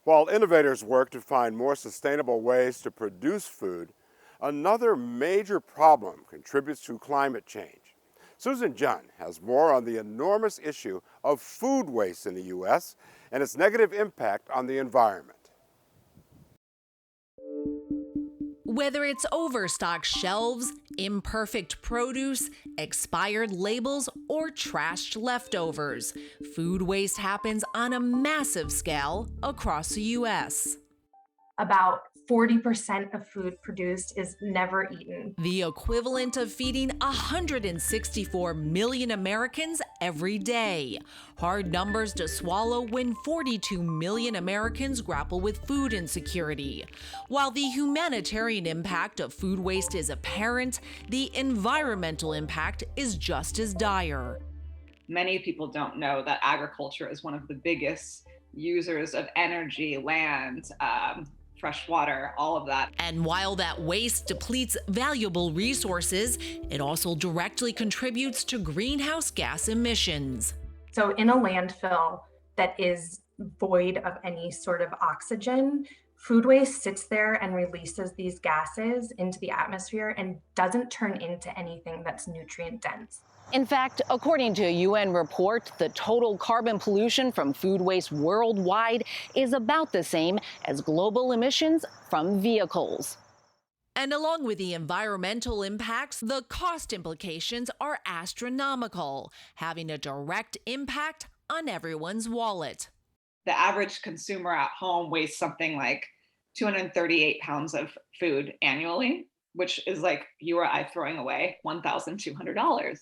While innovators work to find more sustainable ways to produce food, another major problem contributes to climate change. Susan Junn has more on the enormous issue of food waste in the U.S. and its negative impact on the environment. Whether it's overstocked shelves, imperfect produce, expired labels, or trashed leftovers, food waste happens on a massive scale across the U.S. About 40% of food produced is never eaten. The equivalent of feeding 164 million Americans every day. Hard numbers to swallow when 42 million Americans grapple with food insecurity. While the humanitarian impact of food waste is apparent, the environmental impact is just as dire. Many people don't know that agriculture is one of the biggest users of energy, land, fresh water, all of that. And while that waste depletes valuable resources, it also directly contributes to greenhouse gas emissions. So in a landfill that is void of any sort of oxygen, food waste sits there and releases these gases into the atmosphere and doesn't turn into anything that's nutrient dense. In fact, according to a UN report, the total carbon pollution from food waste worldwide is about the same as global emissions from vehicles. And along with the environmental impacts, the cost implications are astronomical, having a direct impact on everyone's wallet. The average consumer at home wastes something like 238 pounds of food annually, which is like you or I throwing away $1,200.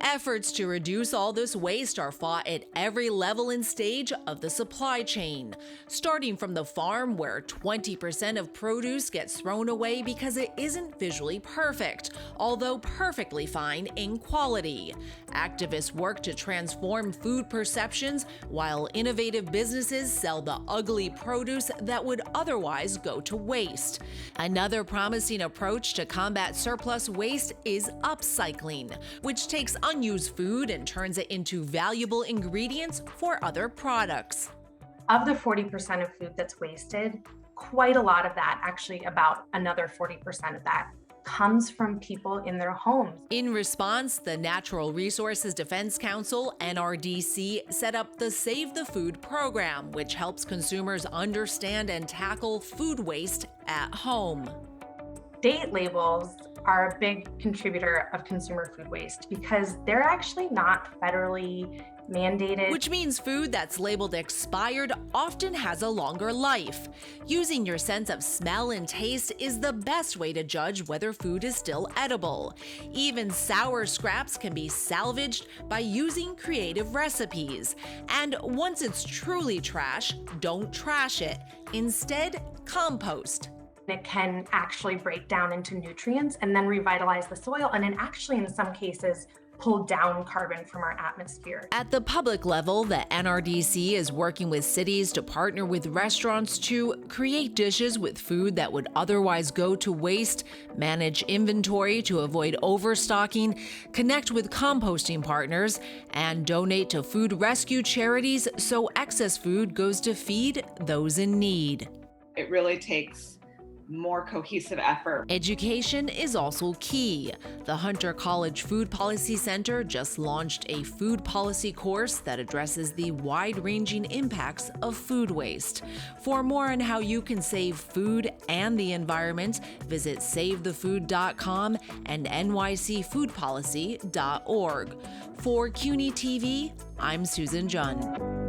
Efforts to reduce all this waste are fought at every level and stage of the supply chain, starting from the farm where 20% of produce gets thrown away because it isn't visually perfect, although perfectly fine in quality. Activists work to transform food perceptions, while innovative businesses sell the ugly produce that would otherwise go to waste. Another promising approach to combat surplus waste is upcycling, which takes unused food and turns it into valuable ingredients for other products. Of the 40% of food that's wasted, quite a lot of that, actually about another 40% of that, comes from people in their homes. In response, the Natural Resources Defense Council, NRDC, set up the Save the Food program, which helps consumers understand and tackle food waste at home. Date labels are a big contributor of consumer food waste because they're actually not federally mandated. Which means food that's labeled expired often has a longer life. Using your sense of smell and taste is the best way to judge whether food is still edible. Even sour scraps can be salvaged by using creative recipes. And once it's truly trash, don't trash it. Instead, compost. It can actually break down into nutrients and then revitalize the soil, and then actually in some cases pull down carbon from our atmosphere. At the public level, the NRDC is working with cities to partner with restaurants to create dishes with food that would otherwise go to waste, manage inventory to avoid overstocking, connect with composting partners, and donate to food rescue charities so excess food goes to feed those in need. It really takes more cohesive effort. Education is also key. The Hunter College Food Policy Center just launched a food policy course that addresses the wide-ranging impacts of food waste. For more on how you can save food and the environment, visit savethefood.com and nycfoodpolicy.org. For CUNY TV, I'm Susan Junn.